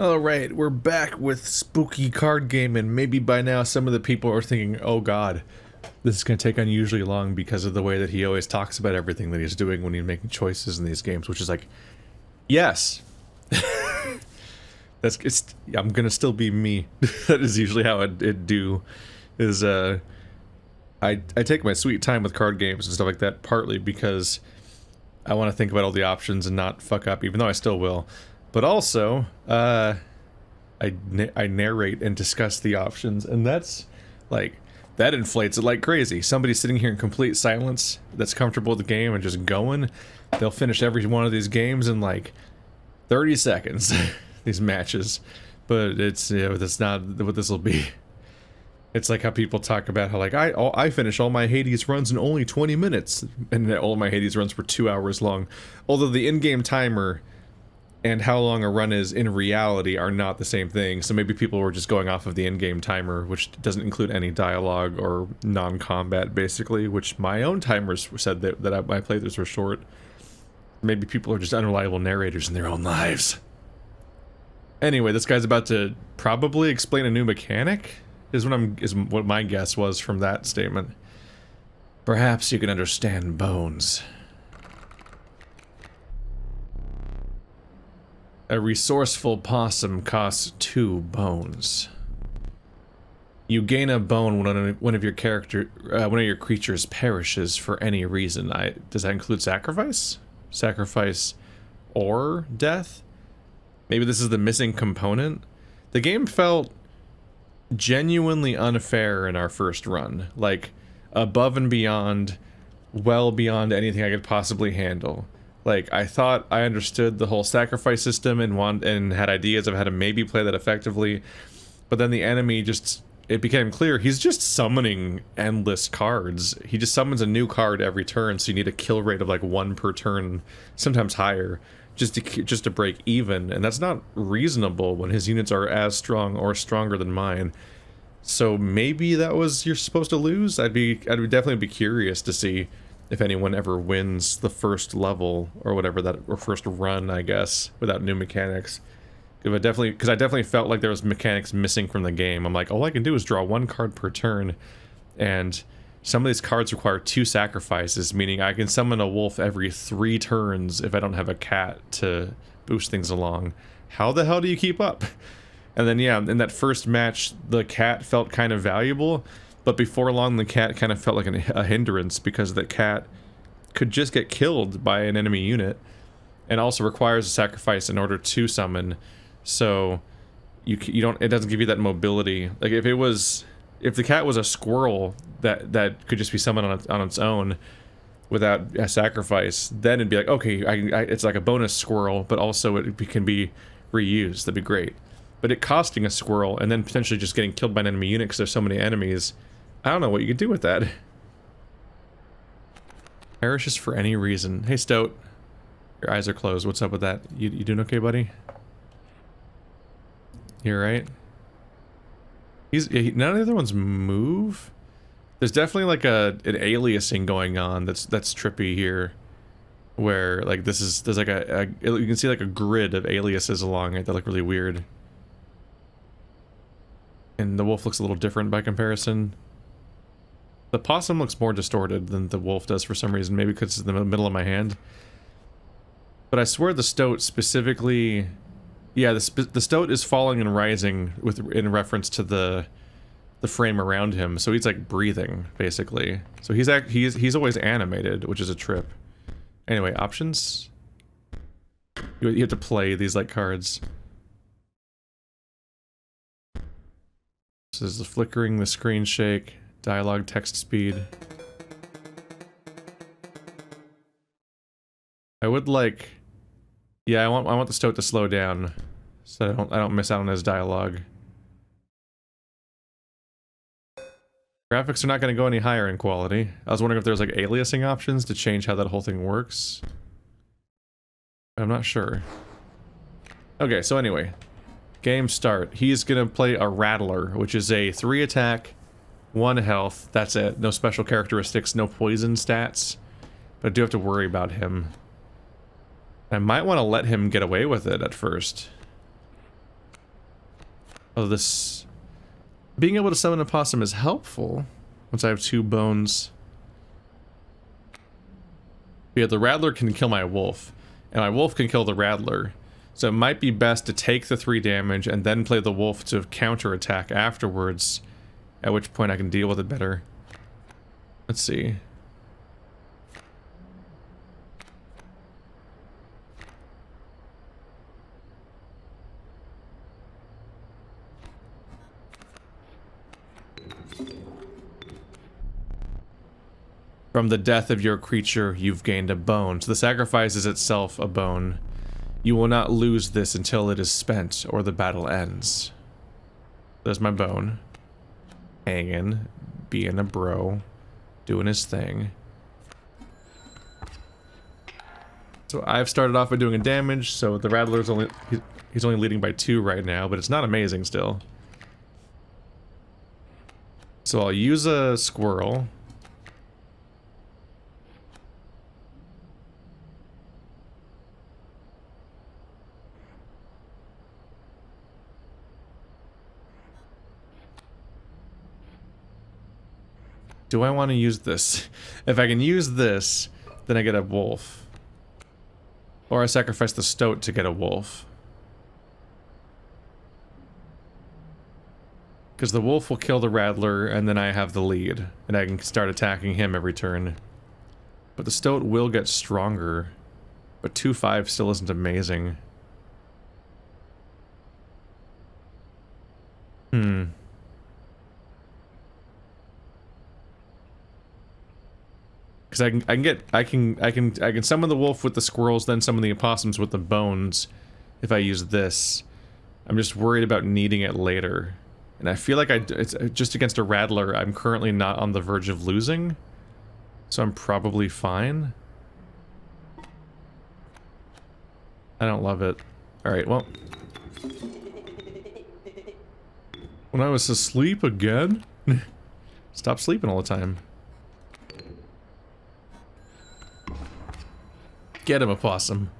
Alright, we're back with spooky card game, and maybe by now some of the people are thinking, oh god, this is going to take unusually long because of the way that he always talks about everything that he's doing when he's making choices in these games, which is like, yes. I'm gonna still be me. That is usually how I'd do, is I take my sweet time with card games and stuff like that, partly because I want to think about all the options and not fuck up, even though I still will. But also, I narrate and discuss the options, and that's, like, that inflates it like crazy. Somebody sitting here in complete silence that's comfortable with the game and just going, they'll finish every one of these games in, like, 30 seconds, these matches. But it's, yeah, that's not what this will be. It's like how people talk about how, like, I finish all my Hades runs in only 20 minutes, and all my Hades runs were 2 hours long. Although the in-game timer and how long a run is in reality are not the same thing, so maybe people were just going off of the in-game timer, which doesn't include any dialogue or non-combat, basically, which my own timers said that my playthroughs were short. Maybe people are just unreliable narrators in their own lives. Anyway, this guy's about to probably explain a new mechanic, is what my guess was from that statement. Perhaps you can understand bones. A resourceful possum costs 2 bones. You gain a bone when one of your creatures perishes for any reason. Does that include sacrifice? Sacrifice or death? Maybe this is the missing component? The game felt genuinely unfair in our first run. Like, above and beyond, well beyond anything I could possibly handle. Like, I thought I understood the whole sacrifice system and had ideas of how to maybe play that effectively, but then the enemy it became clear he's just summoning endless cards. He just summons a new card every turn, so you need a kill rate of like 1 per turn, sometimes higher, just to break even, and that's not reasonable when his units are as strong or stronger than mine. So maybe that was you're supposed to lose. I'd definitely be curious to see if anyone ever wins the first level or whatever or first run, I guess, without new mechanics. Because I definitely felt like there was mechanics missing from the game. I'm like, all I can do is draw 1 card per turn, and some of these cards require 2 sacrifices, meaning I can summon a wolf every 3 turns if I don't have a cat to boost things along. How the hell do you keep up? And then, yeah, in that first match, the cat felt kind of valuable, but before long, the cat kind of felt like a hindrance because the cat could just get killed by an enemy unit, and also requires a sacrifice in order to summon. So it doesn't give you that mobility. Like if the cat was a squirrel that could just be summoned on its own without a sacrifice, then it'd be like, okay, it's like a bonus squirrel, but also it can be reused. That'd be great. But it costing a squirrel and then potentially just getting killed by an enemy unit because there's so many enemies, I don't know what you could do with that. Perishes for any reason. Hey, Stoat. Your eyes are closed. What's up with that? You doing okay, buddy? You alright? None of the other ones move? There's definitely like an aliasing going on that's trippy here. Where, like, there's like you can see like a grid of aliases along it that look really weird. And the wolf looks a little different by comparison. The possum looks more distorted than the wolf does for some reason, maybe because it's in the middle of my hand. But I swear the stoat specifically... Yeah, the stoat is falling and rising in reference to the frame around him, so he's like breathing, basically. So he's always animated, which is a trip. Anyway, options? You have to play these, like, cards. This is the flickering, the screen shake, dialogue, text speed. I would like... Yeah, I want the stoat to slow down, so I don't miss out on his dialogue. Graphics are not going to go any higher in quality. I was wondering if there's like aliasing options to change how that whole thing works. I'm not sure. Okay, so anyway, game start. He's gonna play a Rattler, which is a 3 attack, 1 health. That's it. No special characteristics, no poison stats. But I do have to worry about him. I might want to let him get away with it at first. Oh, this... Being able to summon a possum is helpful once I have 2 bones. Yeah, the rattler can kill my wolf, and my wolf can kill the rattler. So it might be best to take the 3 damage and then play the wolf to counterattack afterwards, at which point I can deal with it better. Let's see. From the death of your creature, you've gained a bone. So the sacrifice is itself a bone. You will not lose this until it is spent or the battle ends. There's my bone. Hanging, being a bro, doing his thing. So I've started off by doing a damage, so the rattler's only... He's only leading by 2 right now, but it's not amazing still. So I'll use a squirrel. Do I want to use this? If I can use this, then I get a wolf. Or I sacrifice the stoat to get a wolf. Because the wolf will kill the rattler, and then I have the lead. And I can start attacking him every turn. But the stoat will get stronger. But 2-5 still isn't amazing. Because I can summon the wolf with the squirrels, then summon the opossums with the bones if I use this. I'm just worried about needing it later. And I feel like it's just against a rattler, I'm currently not on the verge of losing. So I'm probably fine. I don't love it. Alright, well. When I was asleep again? Stop sleeping all the time. Get him, opossum.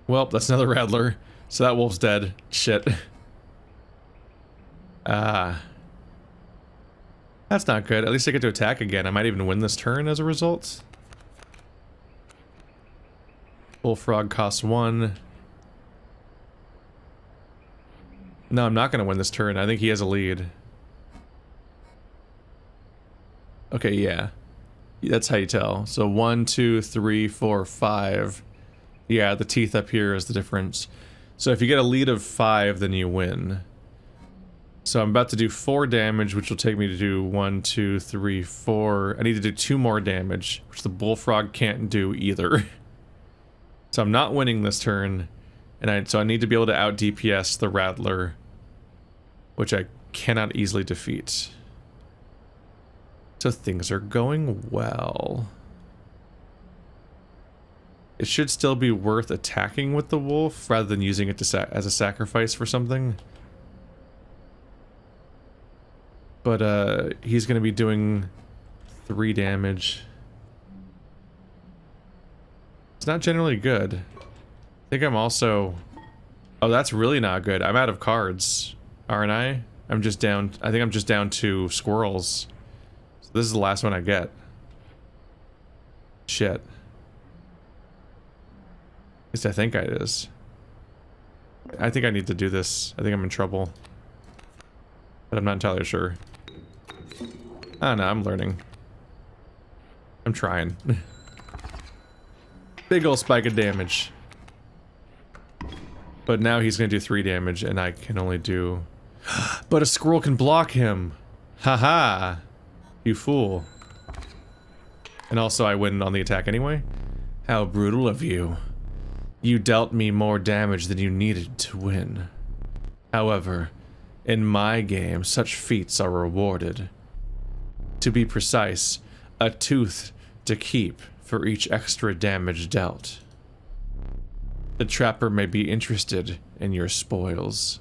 Well, that's another rattler. So that wolf's dead. Shit. That's not good. At least I get to attack again. I might even win this turn as a result. Bullfrog costs 1. No, I'm not going to win this turn. I think he has a lead. Okay, yeah. That's how you tell. So 1, 2, 3, 4, 5. Yeah, the teeth up here is the difference. So if you get a lead of 5, then you win. So I'm about to do 4 damage, which will take me to do 1, 2, 3, 4. I need to do 2 more damage, which the bullfrog can't do either. So I'm not winning this turn, and so I need to be able to out DPS the rattler, which I cannot easily defeat. So things are going well. It should still be worth attacking with the wolf rather than using it to as a sacrifice for something. But he's going to be doing 3 damage. It's not generally good. I think I'm also... Oh, that's really not good. I'm out of cards, aren't I? I'm just down... I think I'm just down to squirrels. So this is the last one I get. Shit. At least I think it is. I think I need to do this. I think I'm in trouble. But I'm not entirely sure. I don't know, I'm learning. I'm trying. Big ol' spike of damage. But now he's gonna do 3 damage and I can only do... But a squirrel can block him! Haha! You fool. And also I win on the attack anyway? How brutal of you. You dealt me more damage than you needed to win. However, in my game, such feats are rewarded. To be precise, a tooth to keep for each extra damage dealt. The trapper may be interested in your spoils.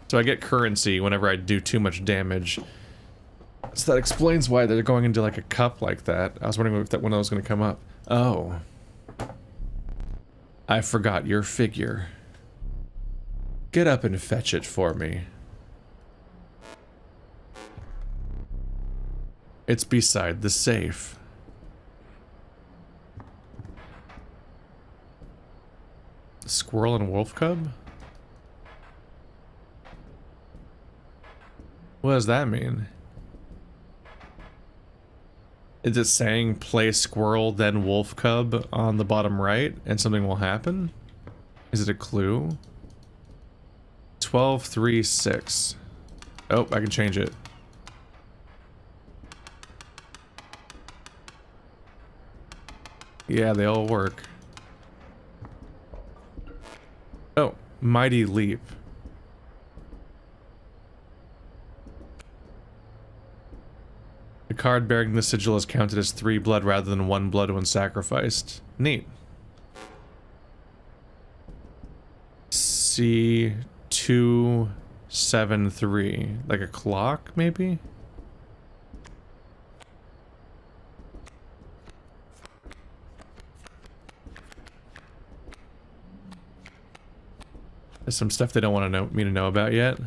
So I get currency whenever I do too much damage. So that explains why they're going into like a cup like that. I was wondering if that one was going to come up. Oh. I forgot your figure. Get up and fetch it for me. It's beside the safe. Squirrel and wolf cub? What does that mean? Is it saying play squirrel then wolf cub on the bottom right and something will happen? Is it a clue? 12, 3, 6. Oh, I can change it. Yeah, they all work. Oh, mighty leap. The card bearing the sigil is counted as 3 blood rather than 1 blood when sacrificed. Neat. C273. Like a clock, maybe? There's some stuff they don't want me to know about yet.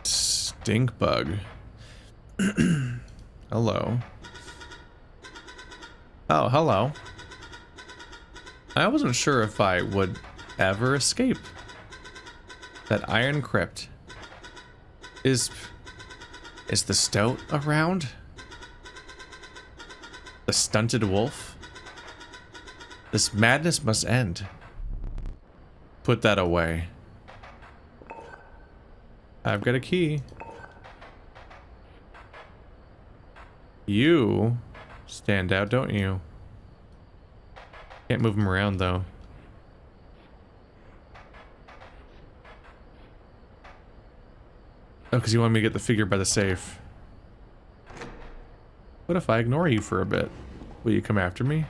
Stink bug. Hello. Oh, hello. I wasn't sure if I would ever escape. That iron crypt. Is the stoat around? The stunted wolf? This madness must end. Put that away. I've got a key. You stand out, don't you? Can't move them around, though. Oh, because you want me to get the figure by the safe. What if I ignore you for a bit? Will you come after me?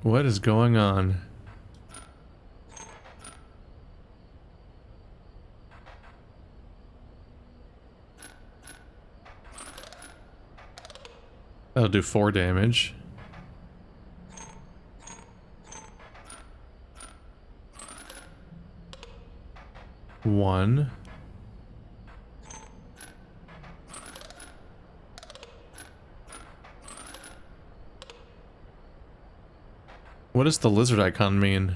What is going on? That'll do 4 damage. One. What does the lizard icon mean?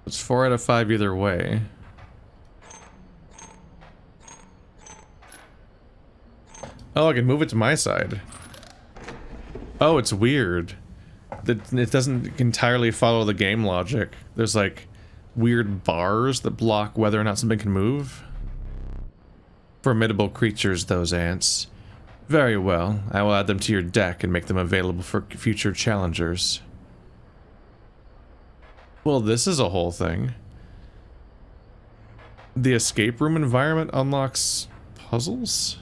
It's 4 out of 5 either way. Oh, I can move it to my side. Oh, it's weird. It doesn't entirely follow the game logic. There's like weird bars that block whether or not something can move. Formidable creatures, those ants. Very well, I will add them to your deck and make them available for future challengers. Well, this is a whole thing. The escape room environment unlocks puzzles?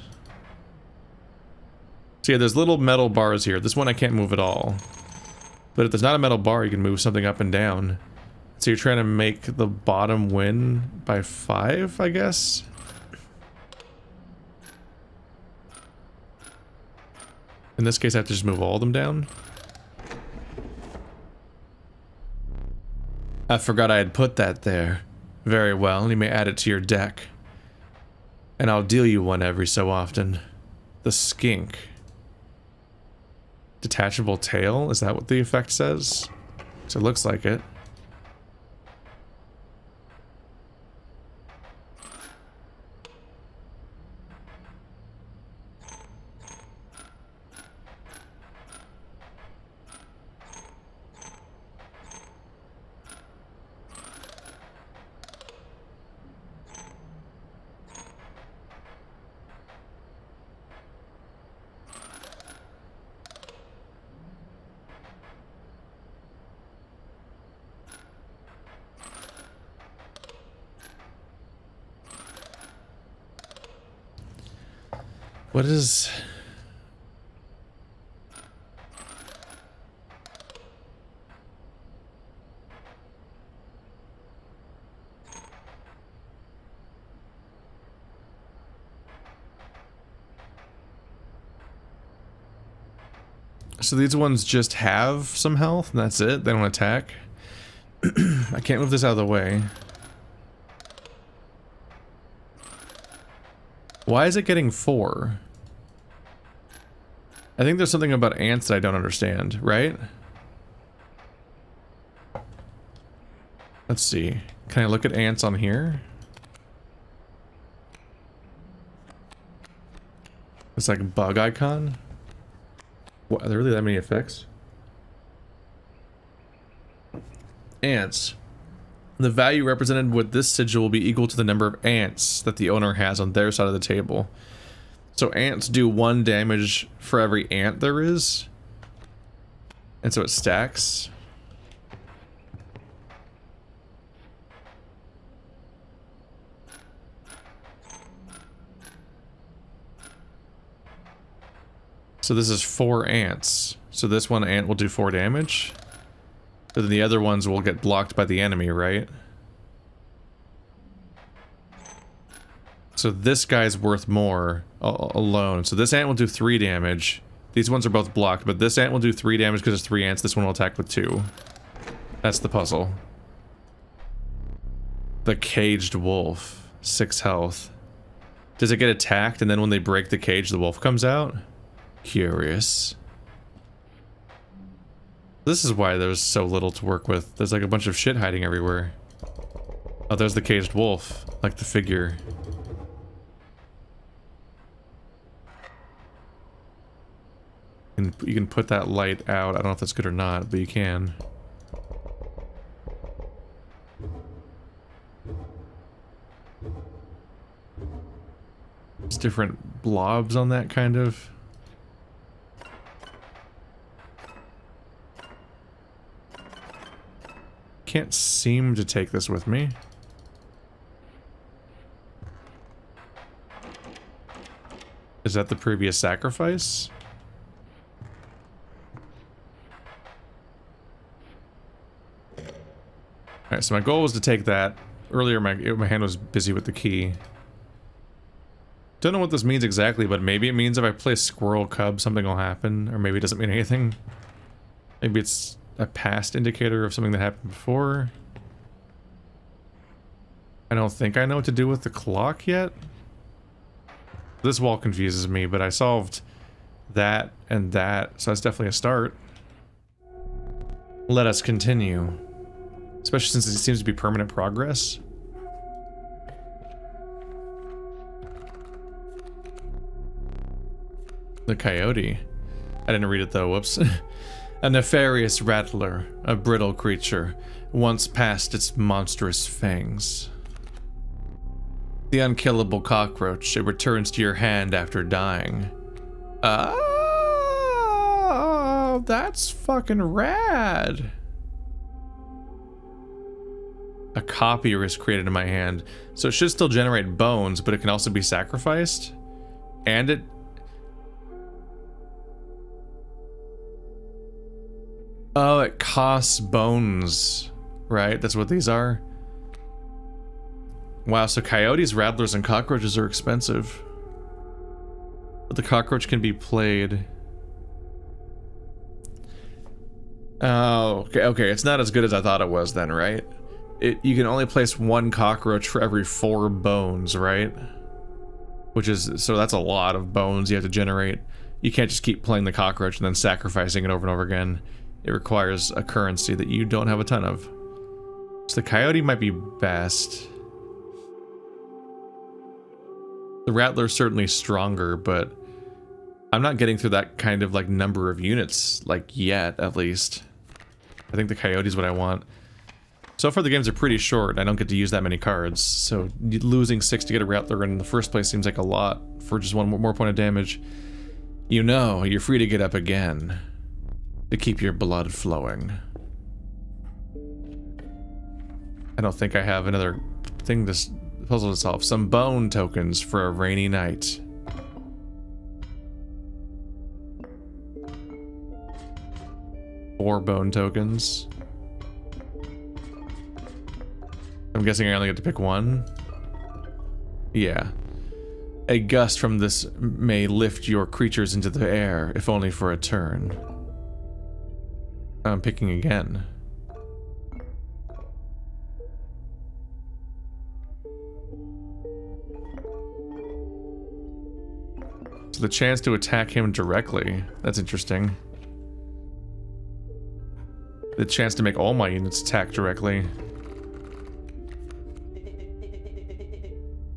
So yeah, there's little metal bars here. This one I can't move at all. But if there's not a metal bar, you can move something up and down. So you're trying to make the bottom win by 5, I guess? In this case, I have to just move all of them down. I forgot I had put that there. Very well, you may add it to your deck. And I'll deal you one every so often. The skink. Detachable tail? Is that what the effect says? So it looks like it. What is... So these ones just have some health and that's it? They don't attack? I can't move this out of the way. Why is it getting 4? I think there's something about ants that I don't understand, right? Let's see. Can I look at ants on here? It's like a bug icon. What, are there really that many effects? Ants. The value represented with this sigil will be equal to the number of ants that the owner has on their side of the table. So ants do 1 damage for every ant there is. And so it stacks. So this is 4 ants. So this one ant will do 4 damage. But then the other ones will get blocked by the enemy, right? So this guy's worth more alone. So this ant will do 3 damage. These ones are both blocked, but this ant will do 3 damage because there's 3 ants. This one will attack with 2. That's the puzzle. The caged wolf. 6 health. Does it get attacked and then when they break the cage, the wolf comes out? Curious. This is why there's so little to work with. There's like a bunch of shit hiding everywhere. Oh, there's the caged wolf. Like the figure. And you can put that light out. I don't know if that's good or not, but you can. There's different blobs on that, kind of. Can't seem to take this with me. Is that the previous sacrifice? Alright, so my goal was to take that. Earlier my hand was busy with the key. Don't know what this means exactly, but maybe it means if I play squirrel cub something will happen, or maybe it doesn't mean anything. Maybe it's a past indicator of something that happened before. I don't think I know what to do with the clock yet. This wall confuses me, but I solved that and that, so that's definitely a start. Let us continue. Especially since it seems to be permanent progress. The coyote. I didn't read it though, whoops. A nefarious rattler, a brittle creature, once past its monstrous fangs. The unkillable cockroach, it returns to your hand after dying. Oh, that's fucking rad. A copier is created in my hand, so it should still generate bones, but it can also be sacrificed. And it... Oh, it costs bones, right? That's what these are? Wow, so coyotes, rattlers, and cockroaches are expensive. But the cockroach can be played. Oh, okay, it's not as good as I thought it was then, right? you can only place one cockroach for every 4 bones, right? Which is, so that's a lot of bones you have to generate. You can't just keep playing the cockroach and then sacrificing it over and over again. It requires a currency that you don't have a ton of. So the coyote might be best. The rattler's certainly stronger, but I'm not getting through that kind of like number of units, like yet at least. I think the coyote's what I want. So far the games are pretty short. I don't get to use that many cards, so losing 6 to get a rattler in the first place seems like a lot for just one more point of damage. You know, you're free to get up again to keep your blood flowing. I don't think I have another thing to puzzle to solve. Some bone tokens for a rainy night. Four bone tokens. I'm guessing I only get to pick one. Yeah. A gust from this may lift your creatures into the air, if only for a turn. I'm picking again. So the chance to attack him directly. That's interesting. The chance to make all my units attack directly.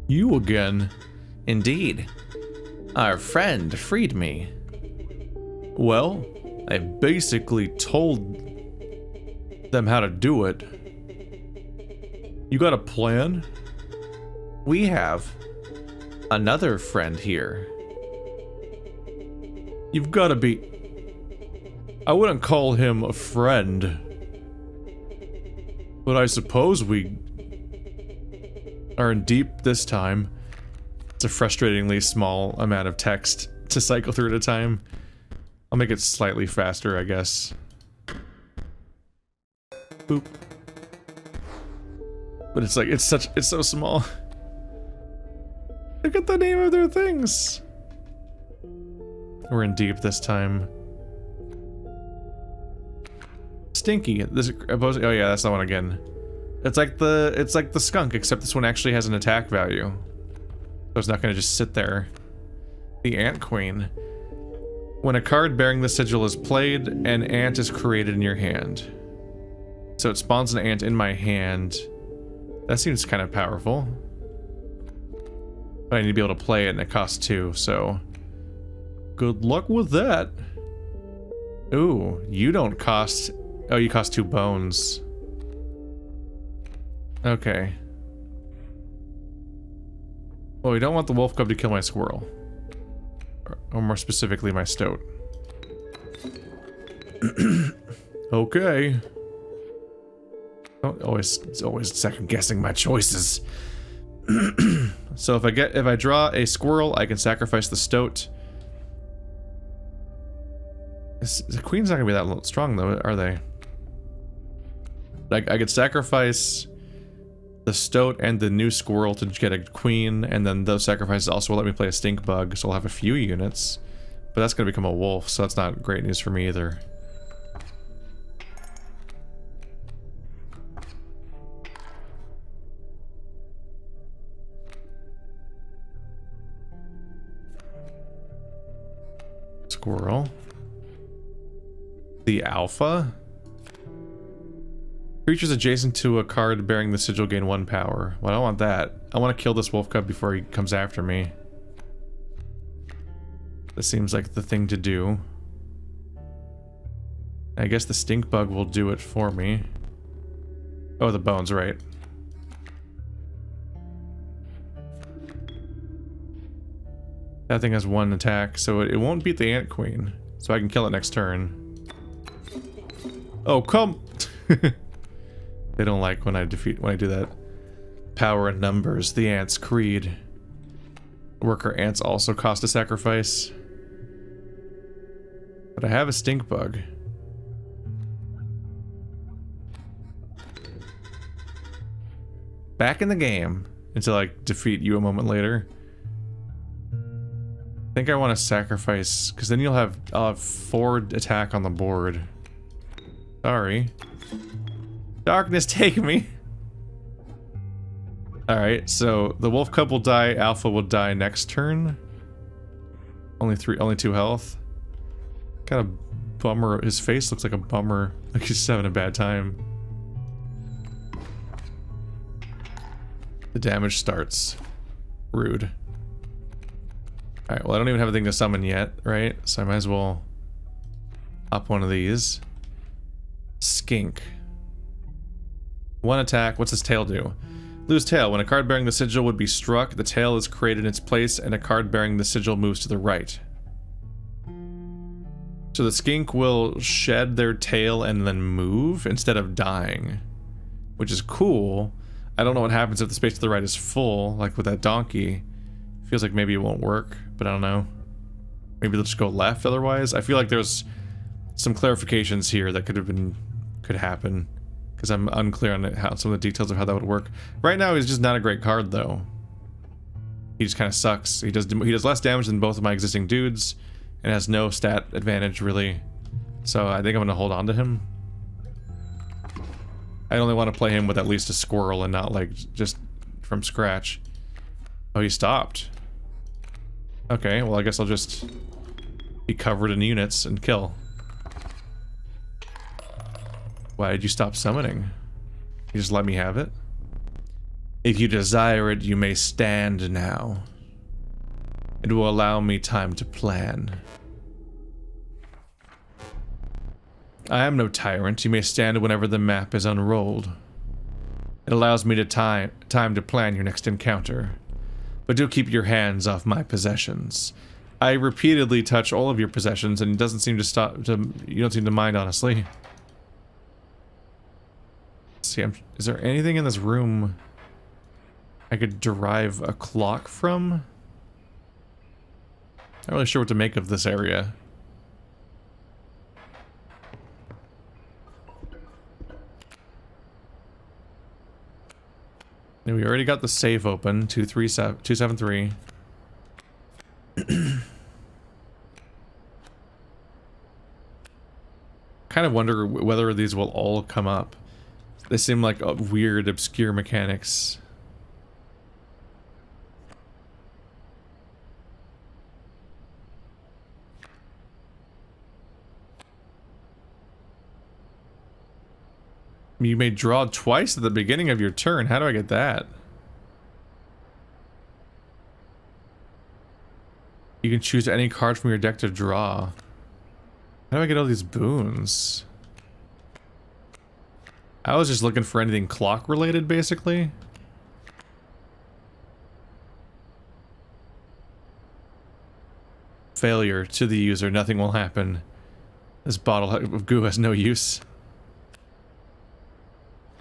You again. Indeed. Our friend freed me. Well, I basically told them how to do it. You got a plan? We have another friend here. You've got to be... I wouldn't call him a friend. But I suppose we are in deep this time. It's a frustratingly small amount of text to cycle through at a time. I'll make it slightly faster, I guess. Boop. But it's like, it's so small. Look at the name of their things. We're in deep this time. Stinky. This oh yeah, that's the one again. It's like the skunk, except this one actually has an attack value. So it's not gonna just sit there. The Ant Queen. When a card bearing the sigil is played, an ant is created in your hand. So it spawns an ant in my hand. That seems kind of powerful. But I need to be able to play it, and it costs 2, so... Good luck with that. Ooh, you don't cost... Oh, you cost 2 bones. Okay. Well, we don't want the wolf cub to kill my squirrel. Or more specifically, my stoat. Okay. It's always second guessing my choices. So if I draw a squirrel, I can sacrifice the stoat. The queen's not gonna be that strong though, are they? Like I could sacrifice the stoat and the new squirrel to get a queen, and then those sacrifices also will let me play a stink bug, so I'll have a few units. But that's gonna become a wolf, so that's not great news for me either. Squirrel. The alpha? Creatures adjacent to a card bearing the sigil gain 1 power. Well, I don't want that. I want to kill this wolf cub before he comes after me. That seems like the thing to do. I guess the stink bug will do it for me. Oh, the bones, right. That thing has 1 attack, so it won't beat the ant queen. So I can kill it next turn. Oh, come! They don't like when I do that. Power in numbers, the ant's creed. Worker ants also cost a sacrifice. But I have a stink bug. Back in the game until I defeat you a moment later. I think I want to sacrifice, because then I'll have 4 attack on the board. Sorry. Darkness, take me. Alright, so the wolf cub will die, alpha will die next turn. Only 2 health. Got a bummer. His face looks like a bummer. Like he's just having a bad time. The damage starts. Rude. Alright, well I don't even have anything to summon yet, right? So I might as well up one of these. Skink. 1 attack. What's his tail do? Lose tail. When a card bearing the sigil would be struck, the tail is created in its place and a card bearing the sigil moves to the right. So the skink will shed their tail and then move instead of dying. Which is cool. I don't know what happens if the space to the right is full, like with that donkey. Feels like maybe it won't work, but I don't know. Maybe they'll just go left otherwise. I feel like there's some clarifications here that could happen. Because I'm unclear on how some of the details of how that would work. Right now he's just not a great card though. He just kind of sucks. He does less damage than both of my existing dudes. And has no stat advantage really. So I think I'm gonna hold on to him. I only want to play him with at least a squirrel and not like just from scratch. Oh, he stopped. Okay, well I guess I'll just be covered in units and kill. Why did you stop summoning? You just let me have it? If you desire it, you may stand now. It will allow me time to plan. I am no tyrant. You may stand whenever the map is unrolled. It allows me time to plan your next encounter. But do keep your hands off my possessions. I repeatedly touch all of your possessions and it doesn't seem to stop. You don't seem to mind, honestly. Let's see, is there anything in this room I could derive a clock from? Not really sure what to make of this area. And we already got the safe open, 273. Kind of wonder whether these will all come up. They seem like weird, obscure mechanics. You may draw twice at the beginning of your turn. How do I get that? You can choose any card from your deck to draw. How do I get all these boons? I was just looking for anything clock related, basically. Failure to the user. Nothing will happen. This bottle of goo has no use.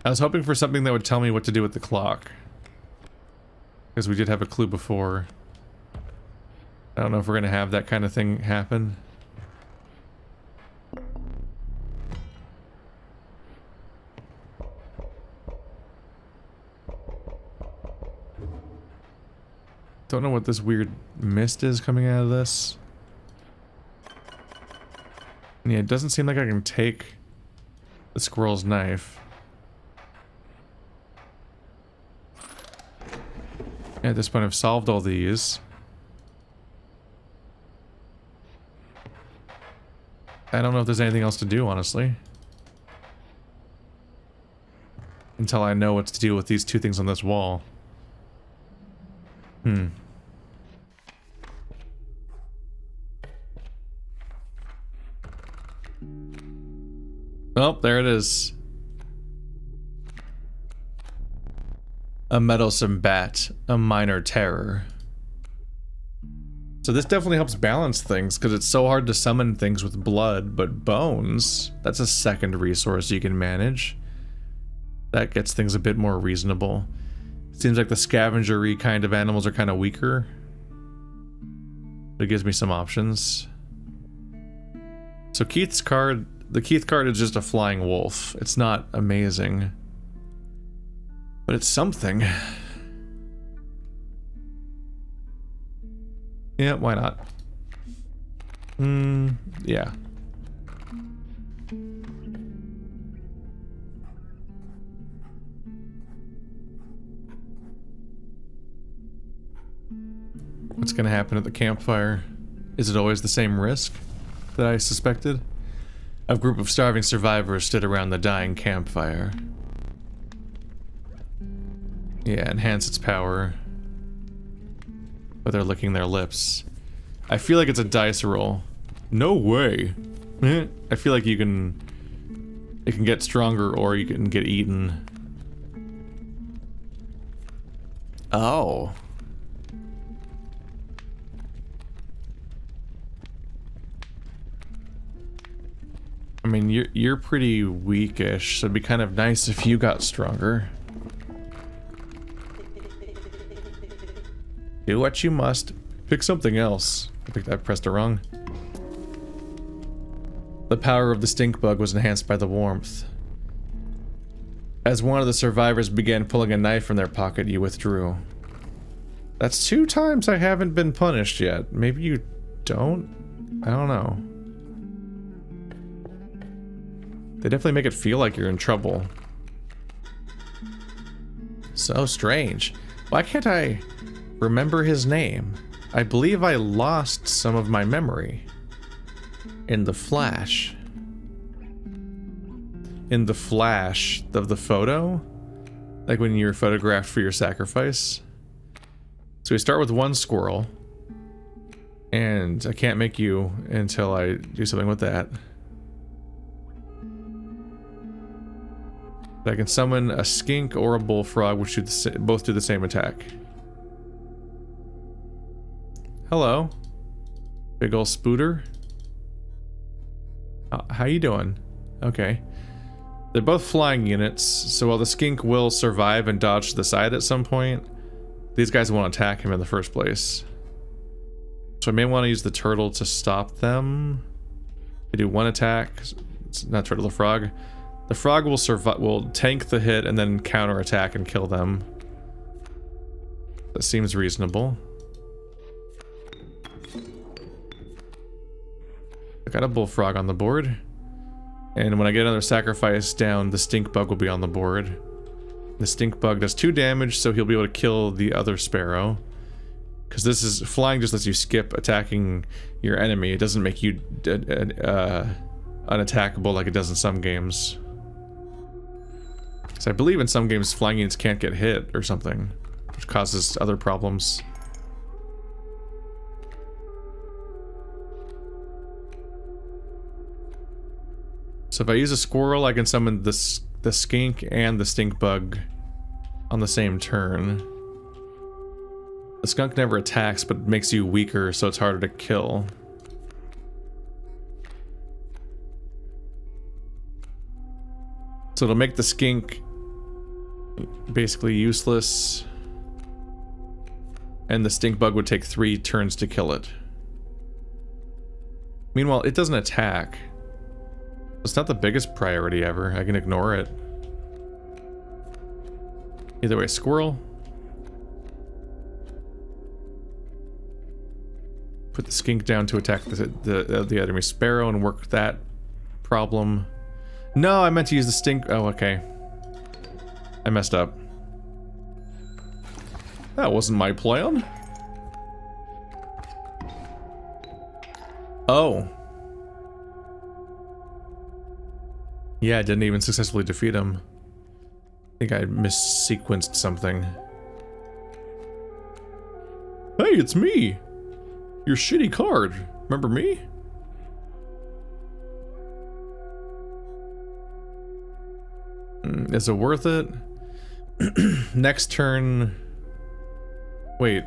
I was hoping for something that would tell me what to do with the clock. Because we did have a clue before. I don't know if we're going to have that kind of thing happen. Don't know what this weird mist is coming out of this. And yeah, it doesn't seem like I can take the squirrel's knife. At this point, I've solved all these. I don't know if there's anything else to do, honestly. Until I know what to do with these two things on this wall. Oh, there it is. A meddlesome bat, a minor terror. So this definitely helps balance things, because it's so hard to summon things with blood, but bones, that's a second resource you can manage. That gets things a bit more reasonable. Seems like the scavengery kind of animals are kind of weaker. But it gives me some options. So Keith's card, the Keith card is just a flying wolf. It's not amazing. But it's something. Yeah, why not? Yeah. What's gonna happen at the campfire? Is it always the same risk that I suspected? A group of starving survivors stood around the dying campfire. Yeah, enhance its power. But they're licking their lips. I feel like it's a dice roll. No way. I feel like it can get stronger or you can get eaten. Oh. I mean, you're pretty weakish, so it'd be kind of nice if you got stronger. Do what you must. Pick something else. I pressed it wrong. The power of the stink bug was enhanced by the warmth. As one of the survivors began pulling a knife from their pocket, you withdrew. That's 2 times I haven't been punished yet. Maybe you don't? I don't know. They definitely make it feel like you're in trouble. So strange. Why can't I remember his name? I believe I lost some of my memory. In the flash. In the flash of the photo? Like when you were photographed for your sacrifice? So we start with 1 squirrel. And I can't make you until I do something with that. I can summon a skink or a bullfrog, which both do the same attack. Hello. Big ol' spooter. How you doing? Okay. They're both flying units, so while the skink will survive and dodge to the side at some point, these guys won't attack him in the first place. So I may want to use the turtle to stop them. They do 1 attack. It's not turtle, the frog. The frog will survive, will tank the hit and then counterattack and kill them. That seems reasonable. I got a bullfrog on the board. And when I get another sacrifice down, the stink bug will be on the board. The stink bug does 2 damage, so he'll be able to kill the other sparrow. Because this is, flying just lets you skip attacking your enemy. It doesn't make you unattackable like it does in some games. So I believe in some games flying units can't get hit or something, which causes other problems. So if I use a squirrel, I can summon the skink and the stink bug on the same turn. The skunk never attacks, but makes you weaker, so it's harder to kill. So it'll make the skink basically useless, and the stink bug would take 3 turns to kill it. Meanwhile, it doesn't attack. It's not the biggest priority ever. I can ignore it. Either way, squirrel. Put the skink down to attack the enemy sparrow and work that problem. No, I meant to use the stink. Oh, okay. I messed up. That wasn't my plan. Oh. Yeah, I didn't even successfully defeat him. I think I missequenced something. Hey, it's me! Your shitty card. Remember me? Is it worth it? Next turn... Wait.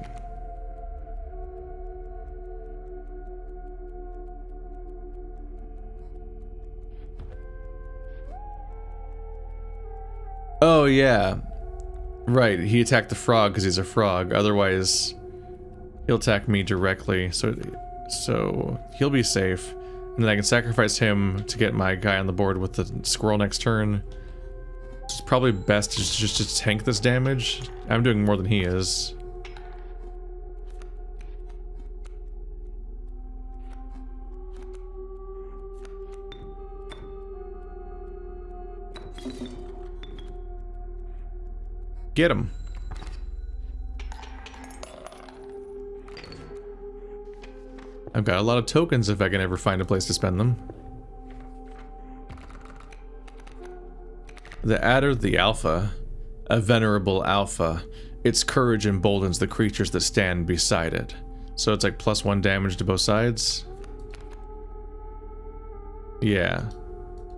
Oh, yeah. Right, he attacked the frog because he's a frog. Otherwise, he'll attack me directly. So he'll be safe. And then I can sacrifice him to get my guy on the board with the squirrel next turn. It's probably best to just tank this damage. I'm doing more than he is. Get him. I've got a lot of tokens if I can ever find a place to spend them. The Adder, the Alpha. A venerable alpha. Its courage emboldens the creatures that stand beside it. So it's like +1 damage to both sides? Yeah.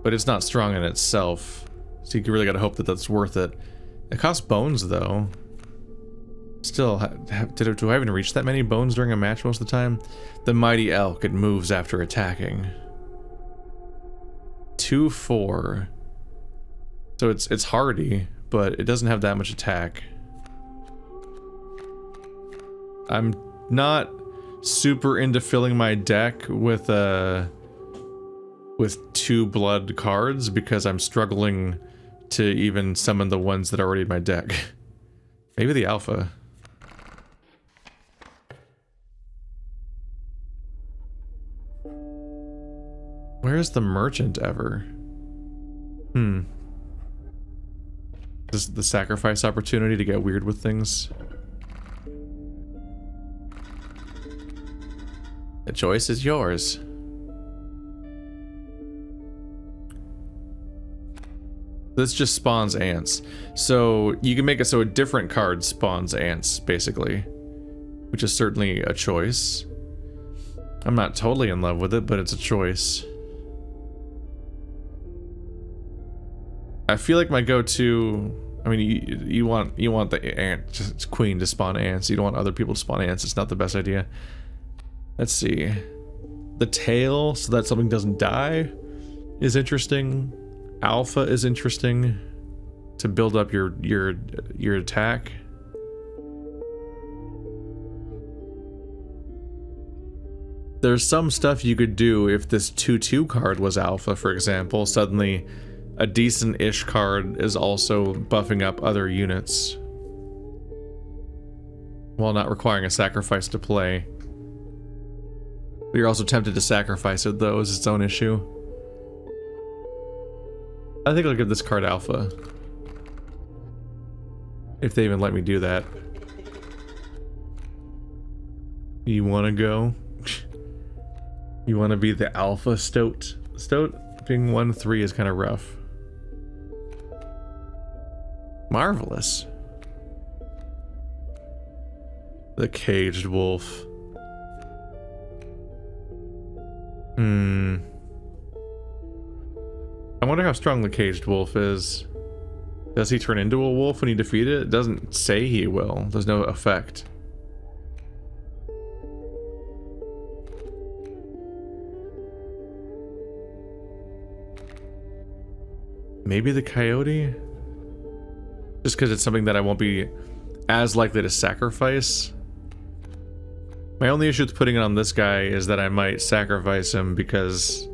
But it's not strong in itself. So you really gotta hope that that's worth it. It costs bones, though. Still, do I even reach that many bones during a match most of the time? The Mighty Elk, it moves after attacking. 2/4. So it's hardy, but it doesn't have that much attack. I'm not super into filling my deck with 2 blood cards because I'm struggling to even summon the ones that are already in my deck. Maybe the Alpha. Where's the merchant ever? This is the sacrifice opportunity to get weird with things. The choice is yours. This just spawns ants. So you can make it so a different card spawns ants, basically. Which is certainly a choice. I'm not totally in love with it, but it's a choice. I feel like my go-to... I mean, you want the ant queen to spawn ants. You don't want other people to spawn ants. It's not the best idea. Let's see. The tail, so that something doesn't die, is interesting. Alpha is interesting to build up your attack. There's some stuff you could do if this 2/2 card was alpha, for example. Suddenly a decent-ish card is also buffing up other units while not requiring a sacrifice to play. But you're also tempted to sacrifice it, though, is its own issue. I think I'll give this card alpha. If they even let me do that. You wanna go? You wanna be the alpha stoat? Stoat being 1/3 is kind of rough. Marvelous. The caged wolf. I wonder how strong the caged wolf is. Does he turn into a wolf when you defeat it? It doesn't say he will. There's no effect. Maybe the coyote? Just because it's something that I won't be as likely to sacrifice. My only issue with putting it on this guy is that I might sacrifice him because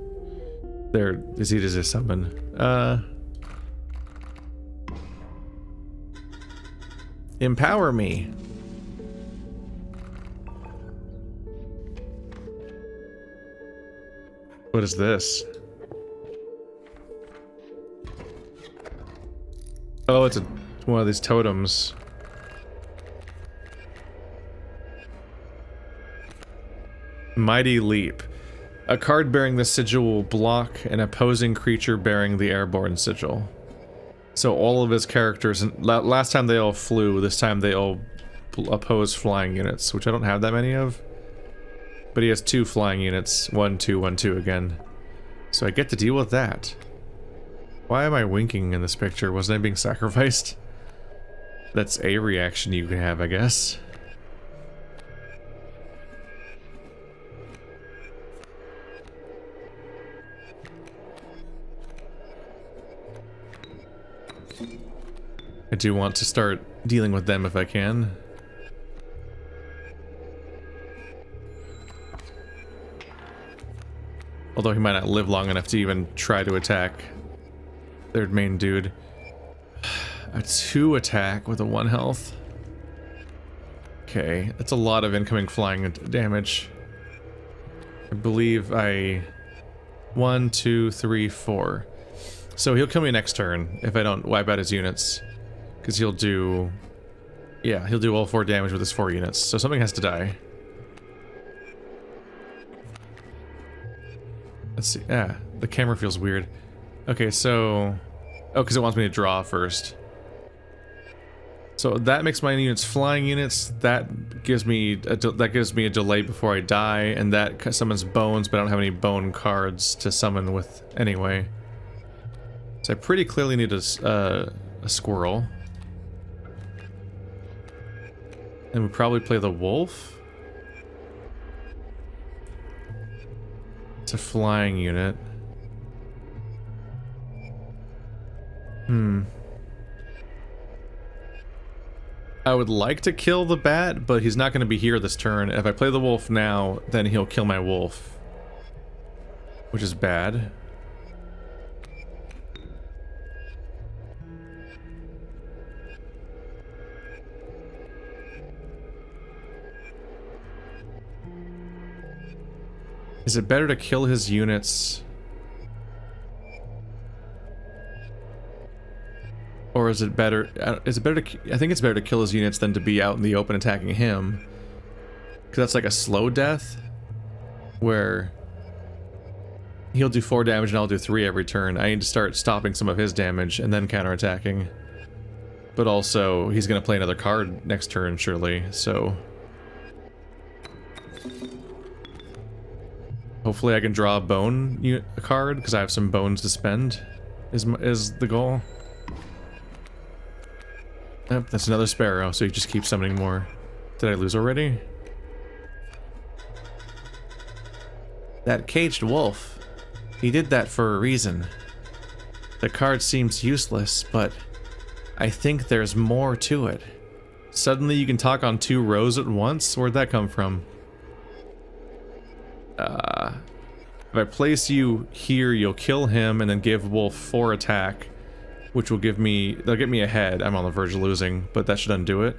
there is he just a summon. Empower me. What is this? Oh, it's one of these totems. Mighty Leap. A card bearing the sigil will block an opposing creature bearing the airborne sigil. So all of his characters, last time they all flew, this time they all oppose flying units, which I don't have that many of. But he has 2 flying units, 1/2, 1/2 again. So I get to deal with that. Why am I winking in this picture? Wasn't I being sacrificed? That's a reaction you can have, I guess. I do want to start dealing with them if I can. Although he might not live long enough to even try to attack their main dude. A 2 attack with a 1 health. Okay, that's a lot of incoming flying damage. I believe 1, 2, 3, 4. So he'll kill me next turn if I don't wipe out his units. Because he'll do... Yeah, he'll do all 4 damage with his 4 units. So something has to die. Let's see. Yeah, the camera feels weird. Okay, so... Oh, because it wants me to draw first. So that makes my units flying units. That gives me a delay before I die, and that summons bones, but I don't have any bone cards to summon with anyway. So I pretty clearly need a squirrel. And we probably play the wolf. It's a flying unit. I would like to kill the bat, but he's not going to be here this turn. If I play the wolf now, then he'll kill my wolf. Which is bad. Is it better to kill his units? Or is it better to, I think it's better to kill his units than to be out in the open attacking him. Because that's like a slow death, where he'll do 4 damage and I'll do 3 every turn. I need to start stopping some of his damage and then counterattacking. But also, he's going to play another card next turn, surely, so... Hopefully I can draw a bone card, because I have some bones to spend, is the goal. Yep, that's another sparrow, so you just keep summoning more. Did I lose already? That caged wolf. He did that for a reason. The card seems useless, but I think there's more to it. Suddenly you can talk on 2 rows at once? Where'd that come from? If I place you here, you'll kill him and then give wolf 4 attack. Which will give me... They'll get me ahead. I'm on the verge of losing, but that should undo it.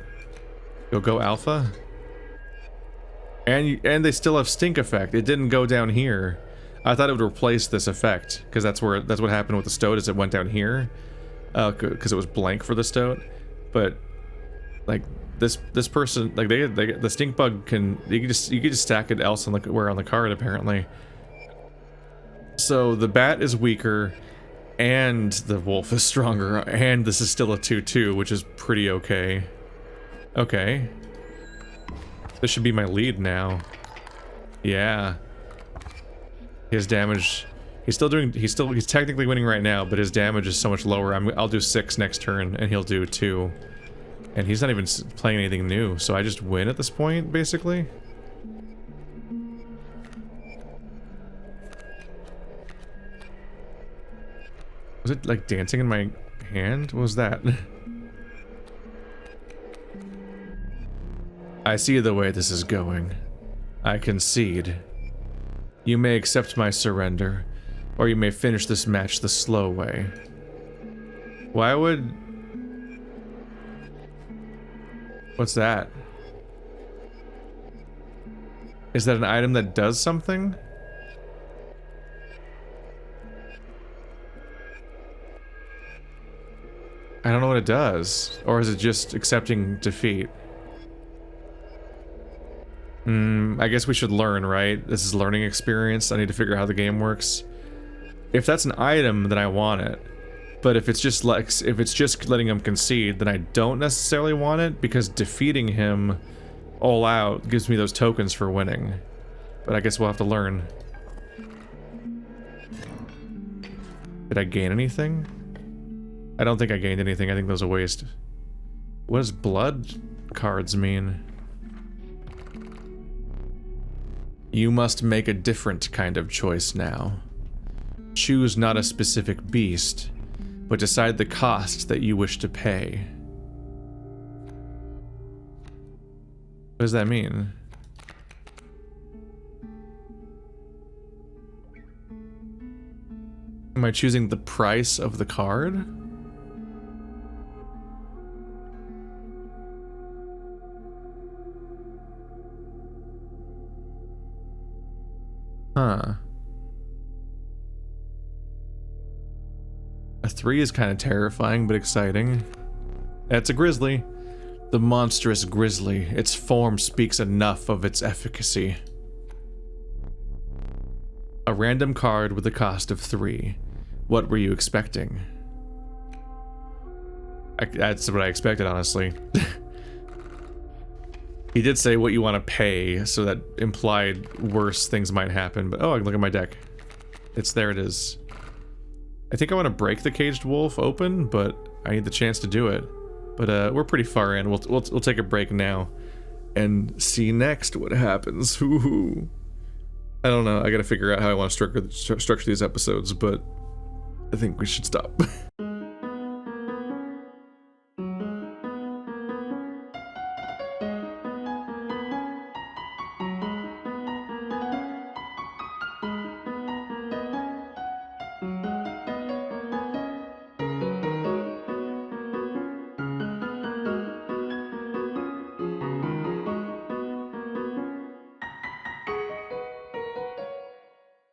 You'll go alpha. And they still have stink effect. It didn't go down here. I thought it would replace this effect, because that's what happened with the stoat, is it went down here. Because it was blank for the stoat. But like this person, like they the stink bug can you can just stack it else on the card apparently. So the bat is weaker. And the wolf is stronger, and this is still a 2-2, which is pretty okay. Okay. This should be my lead now. Yeah. His damage... He's technically winning right now, but his damage is so much lower. I'll do 6 next turn, and he'll do 2. And he's not even playing anything new, so I just win at this point, basically. Was it like dancing in my hand? What was that? I see the way this is going. I concede. You may accept my surrender, or you may finish this match the slow way. Why would... What's that? Is that an item that does something? I don't know what it does. Or is it just accepting defeat? I guess we should learn, right? This is learning experience. I need to figure out how the game works. If that's an item, then I want it. But if it's just letting him concede, then I don't necessarily want it, because defeating him all out gives me those tokens for winning. But I guess we'll have to learn. Did I gain anything? I don't think I gained anything. I think that was a waste. What does blood cards mean? You must make a different kind of choice now. Choose not a specific beast, but decide the cost that you wish to pay. What does that mean? Am I choosing the price of the card? Huh. A 3 is kind of terrifying, but exciting. It's a grizzly. The monstrous grizzly. Its form speaks enough of its efficacy. A random card with a cost of 3. What were you expecting? That's what I expected, honestly. He did say what you want to pay, so that implied worse things might happen, but oh, I can look at my deck. There it is. I think I want to break the caged wolf open, but I need the chance to do it. But we're pretty far in. We'll take a break now and see next what happens. Ooh. I don't know. I gotta figure out how I want to structure these episodes, but I think we should stop.